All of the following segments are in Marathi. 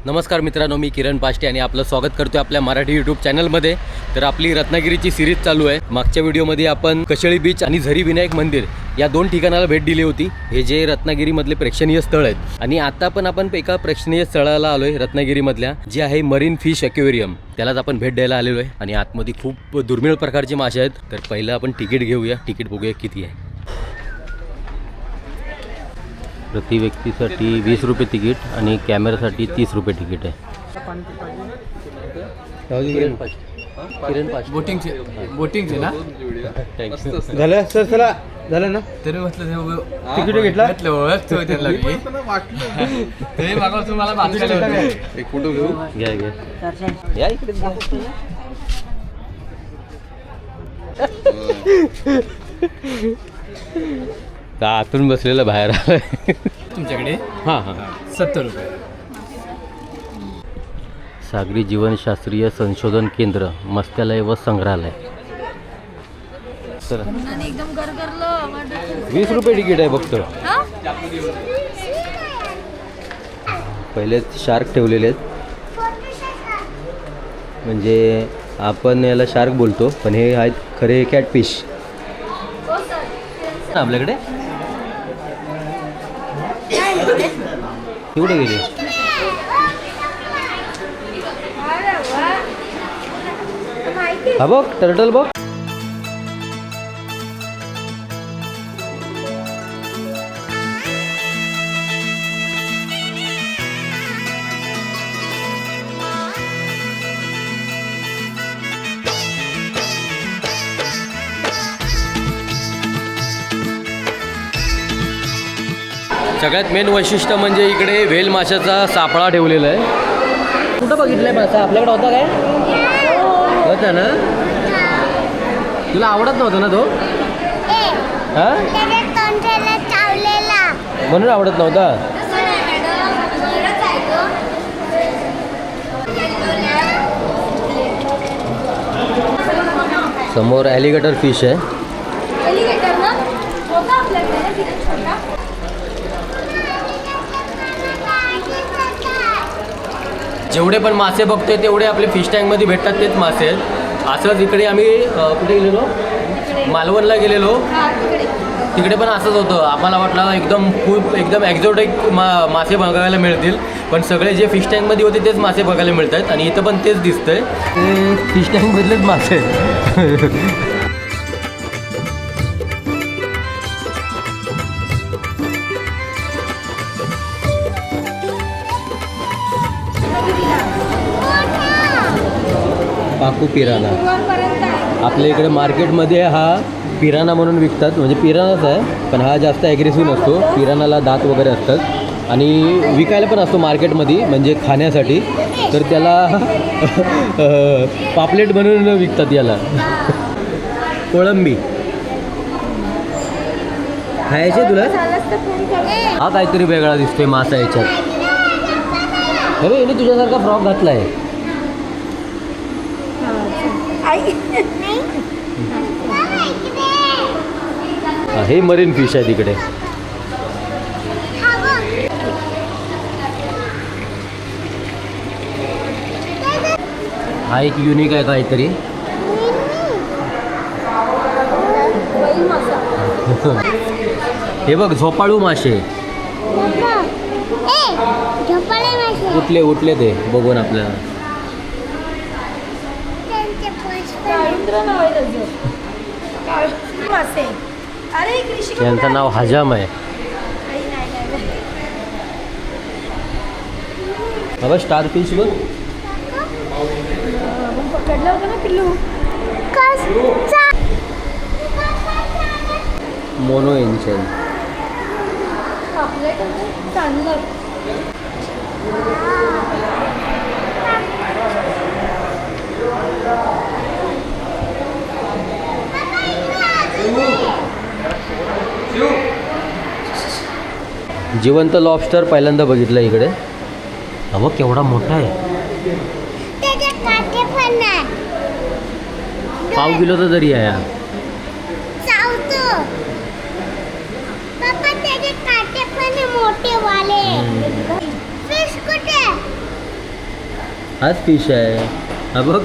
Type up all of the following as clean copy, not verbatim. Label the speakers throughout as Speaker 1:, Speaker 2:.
Speaker 1: नमस्कार मित्रांनो, मी किरण पाष्टे आणि आपलं स्वागत करतो आपल्या मराठी यूट्यूब चॅनलमध्ये. तर आपली रत्नागिरीची सिरीज चालू आहे. मागच्या व्हिडिओमध्ये आपण कशेळी बीच आणि झरी विनायक मंदिर या दोन ठिकाणाला भेट दिली होती. हे जे रत्नागिरीमधले प्रेक्षणीय स्थळ आहेत आणि आता पण आपण एका प्रेक्षणीय स्थळाला आलो आहे रत्नागिरीमधल्या, जे आहे मरीन फिश ॲक्वेरियम. त्यालाच आपण भेट द्यायला आलेलो आहे आणि आतमध्ये खूप दुर्मिळ प्रकारचे मासे आहेत. तर पहिलं आपण तिकीट घेऊया, तिकीट बघूया किती आहे. प्रति व्यक्तीसाठी 20 रुपये तिकीट आणि कॅमेरासाठी 30 रुपये तिकीट आहे.
Speaker 2: बोटिंगचे ना
Speaker 1: झालं सर, चला झालं ना.
Speaker 2: तरी म्हटलं
Speaker 1: तिकीट घेतला
Speaker 2: ते मागव तुम्हाला एक फोटो घेऊ.
Speaker 1: घ्या या इकडे. आतून बसलेलं बाहेर आलंय.
Speaker 2: तुमच्याकडे
Speaker 1: हां हां
Speaker 2: 70 रुपये.
Speaker 1: सागरी जीवनशास्त्रीय संशोधन केंद्र, मत्स्यालय व संग्रहालय. चला, 20 रुपये तिकीट आहे फक्त. पहिले शार्क ठेवलेले आहेत, म्हणजे आपण याला शार्क बोलतो पण हे आहेत खरे कॅटफिश. आपल्याकडे कुठे गेले? हा बघ, टर्टल बघ. सगळ्यात मेन वैशिष्ट्य म्हणजे इकडे व्हेल माशाचा सापळा ठेवलेला आहे. कुठं बघितलंय मासा? आपल्याकडे होता काय? होता ना. तुला आवडत नव्हता ना तो? हा, म्हणून आवडत नव्हता. समोर ॲलिगेटर फिश आहे. जेवढे पण मासे बघतोय तेवढे आपले फिश टँकमध्ये भेटतात तेच मासे आहेत. असंच इकडे आम्ही कुठे गेलेलो, मालवणला गेलेलो, तिकडे पण असंच होतं. आम्हाला वाटलं एकदम एक्झॉटिक मासे बघायला मिळतील, पण सगळे जे फिश टँकमध्ये होते तेच मासे बघायला मिळत आहेत. आणि इथं पण तेच दिसतंय, ते फिश टँकमधलेच मासे आहेत. पाकू पिराना. आपल्या इकडे मार्केटमध्ये हा पिराना म्हणून विकतात, म्हणजे पिरानाच आहे पण हा जास्त ॲग्रेसिव्ह नसतो. पिरानाला दात वगैरे असतात आणि विकायला पण असतो मार्केटमध्ये, म्हणजे खाण्यासाठी. तर त्याला पापलेट बनवून विकतात याला. कोळंबी खायचे तुला? हा काहीतरी वेगळा दिसतोय मासा याच्यात. अरे याने तुझ्यासारखा फ्रॉक घातला आहे. हे मरीन फिश आहे तिकडे. हा एक युनिक आहे काहीतरी. हे बघ, झोपाळू मासे. उठले ते बघून आपल्याला. यांचं नाव हजाम आहे. बघ स्टार फिश बघ. मोनो एन्चल. जिवंत लॉबस्टर पहिल्यांदा बघितलं इकडे. हा बघ केवढा मोठा आहे. पाव किलोचा जरी आहे. हाच फिश आहे. हा बघ,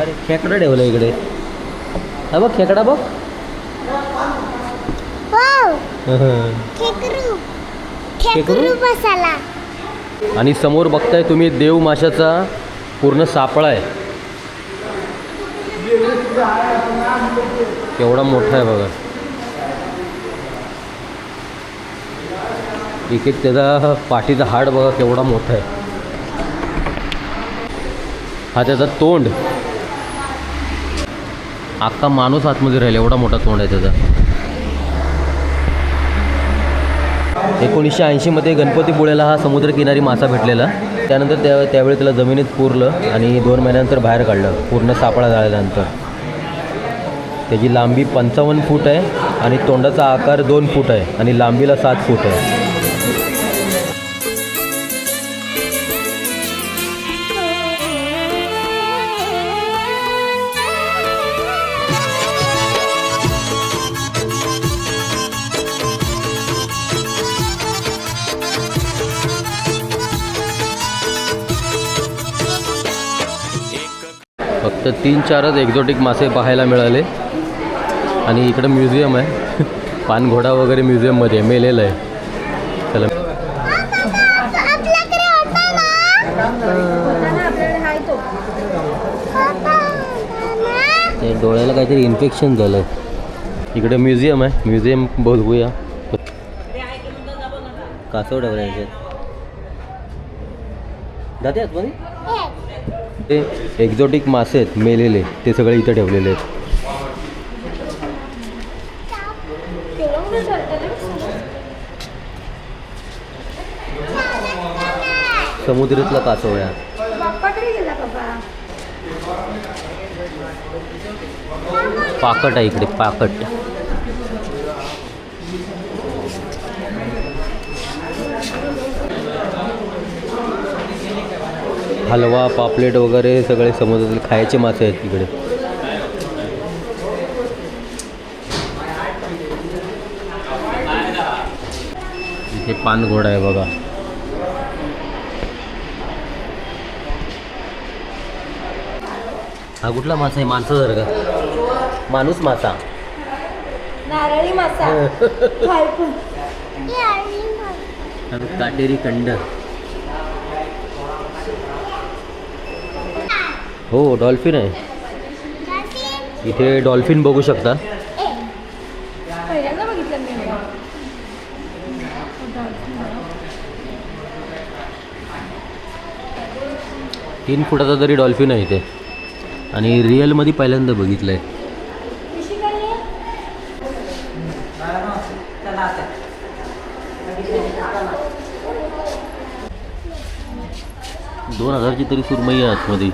Speaker 1: अरे खेकडा ठेवलं इकडे. हा बघ खेकडा बघ. खेकडू
Speaker 3: मसाला.
Speaker 1: आणि समोर बघताय तुम्ही देव माशाचा पूर्ण सापळा आहे. केवढा मोठा आहे बघा. एक एक त्याचा पाठीचा हाड बघा केवढा मोठा आहे. हा त्याचा तोंड अख्खा माणूस आतमध्ये राहील एवढा मोठा तोंड आहे त्याचा. 1980मध्ये गणपतीपुळ्याला हा समुद्रकिनारी मासा भेटलेला. त्यानंतर त्यावेळी त्याला जमिनीत पुरलं आणि 2 महिन्यानंतर बाहेर काढलं पूर्ण सापळा झाल्यानंतर. त्याची लांबी 55 फूट आहे आणि तोंडाचा आकार 2 फूट आहे आणि लांबीला 7 फूट आहे. फक्त 3-4च एक्झॉटिक मासे पाहायला मिळाले. आणि इकडं म्युझियम आहे. पानघोडा वगैरे म्युझियममध्ये मेलेलं आहे. चला ते डोळ्याला काहीतरी इन्फेक्शन झालं. इकडे म्युझियम आहे, म्युझियम बघूया. कासव ठेवलं याच्यात जाते आतमध्ये. ते एक्झॉटिक मासे आहेत मेलेले, ते सगळे इथे ठेवलेले आहेत. समुद्रातला कासव आहे. पाकट आहे इकडे, पाकट. हलवा, पापलेट वगैरे सगळे समुद्रातील खायचे मासे आहेत तिकडे. इथे पानघोडा आहे बघा. हा कुठला मासा आहे? माणसासारखा माणूस मासा.
Speaker 3: नारळी मासा.
Speaker 1: काटेरी कंड. हो डॉल्फिन आहे इथे. डॉल्फिन बघू शकता.
Speaker 3: पहिल्यांदा बघितलं मी.
Speaker 1: 3 फुटाचा तरी डॉल्फिन आहे इथे. आणि रिअलमध्ये पहिल्यांदा बघितलं आहे. 2000ची तरी सुरमई आहे आतमध्ये.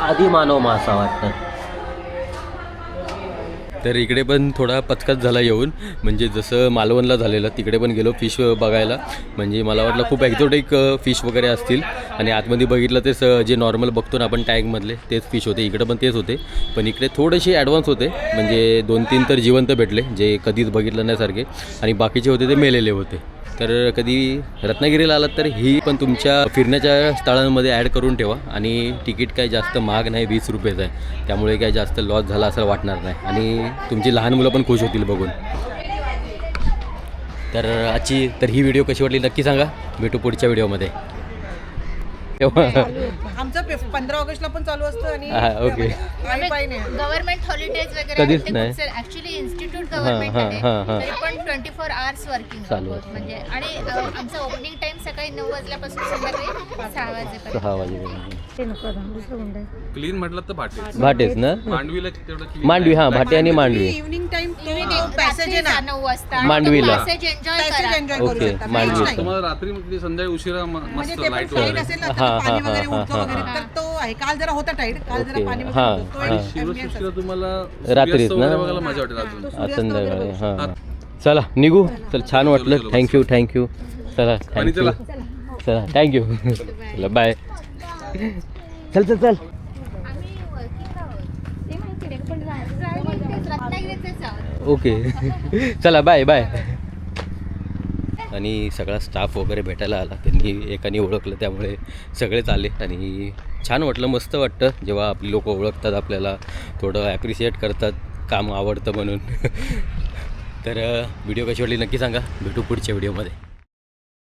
Speaker 1: आधी मानव मासा वाटतं. तर इकडे पण थोडा पचकाच झाला येऊन. म्हणजे जसं मालवणला झालेलं तिकडे पण गेलो फिश बघायला. म्हणजे मला वाटलं खूप एक्झॉटिक फिश वगैरे असतील आणि आतमध्ये बघितलं तेच जे नॉर्मल बघतो ना आपण टँकमधले तेच फिश होते. इकडे पण तेच होते पण इकडे थोडेसे ॲडव्हान्स होते. म्हणजे 2-3 तर जिवंत भेटले जे कधीच बघितलं नाही सारखे आणि बाकीचे होते ते मेलेले होते. तर कधी रत्नागिरीला आलात तर ही पण तुमच्या फिरण्याच्या स्थळांमध्ये ॲड करून ठेवा. आणि तिकीट काही जास्त महाग नाही, 20 रुपयेचं आहे. त्यामुळे काही जास्त लॉस झाला असं वाटणार नाही आणि तुमची लहान मुलं पण खुश होतील बघून. तर ही व्हिडिओ कशी वाटली नक्की सांगा. भेटू पुढच्या व्हिडिओमध्ये.
Speaker 4: आमचं 15 ऑगस्टला पण चालू असतं आणि
Speaker 1: ओके.
Speaker 3: गव्हर्नमेंट हॉलिडेज वगैरे
Speaker 1: कधीच नाही.
Speaker 3: ऍक्च्युली इन्स्टिट्यूट गव्हर्नमेंट आहे तरी पण 24 आवर्स वर्किंग
Speaker 1: चालू
Speaker 3: म्हणजे. आणि आमचं ओपनिंग टाइम सकाळी 9 वाजल्यापासून संध्याकाळी 6 वाजेपर्यंत.
Speaker 1: 6 वाजेपर्यंत.
Speaker 2: क्लीन म्हटलं तर
Speaker 1: भाटेच ना.
Speaker 2: मांडवीला तेवढं clean
Speaker 1: मांडवी.
Speaker 2: नाही.
Speaker 1: हां भाटे आणि मांडवी.
Speaker 4: इव्हनिंग टाइम
Speaker 3: पॅसेज 9 वाजता
Speaker 1: मांडवीला.
Speaker 3: पॅसेज एन्जॉय करा.
Speaker 4: एन्जॉय करू
Speaker 1: ओके,
Speaker 4: शकता.
Speaker 1: मांडवी.
Speaker 4: Beach नाही.
Speaker 2: तुम्हाला रात्री म्हणजे संध्याकाळी उशिरा
Speaker 4: म्हणजे
Speaker 2: मस्त
Speaker 4: ते पण
Speaker 2: लाईट
Speaker 4: टाईट
Speaker 2: वगैरे.
Speaker 4: असेल ना
Speaker 1: हां,
Speaker 4: तर पाणी
Speaker 1: हां,
Speaker 4: वगैरे
Speaker 1: हां,
Speaker 4: उडतं
Speaker 1: हां,
Speaker 4: वगैरे तर तो आहे. काल जरा होता टाईट, काल जरा
Speaker 1: ओके.
Speaker 4: पाणी
Speaker 1: हां,
Speaker 4: वगैरे होतं. तो
Speaker 1: हां.
Speaker 4: एक
Speaker 2: शिवसृष्टीला तुम्हाला
Speaker 1: रात्रीच
Speaker 2: सूर्यास्त
Speaker 1: ना?
Speaker 2: वगैरे बघायला मजा वाटेल अजून.
Speaker 1: संध्याकाळी. हां. चला निघू. चल छान वाटलं. थँक्यू. चला
Speaker 2: आणि
Speaker 1: थँक्यू.
Speaker 2: चला.
Speaker 1: चला थँक्यू. चला बाय. चल.
Speaker 3: आम्ही वर्किंग आहोत ते माहिती
Speaker 1: ओके चला बाय बाय. आणि सगळा स्टाफ वगैरे भेटायला आला, त्यांनी एकाने ओळखलं त्यामुळे सगळेच आले आणि छान वाटलं, मस्त वाटतं जेव्हा आपली लोक ओळखतात, आपल्याला थोडं ॲप्रिशिएट करतात, काम आवडतं म्हणून. तर व्हिडिओ कशी वाटली नक्की सांगा, भेटू पुढच्या व्हिडिओमध्ये.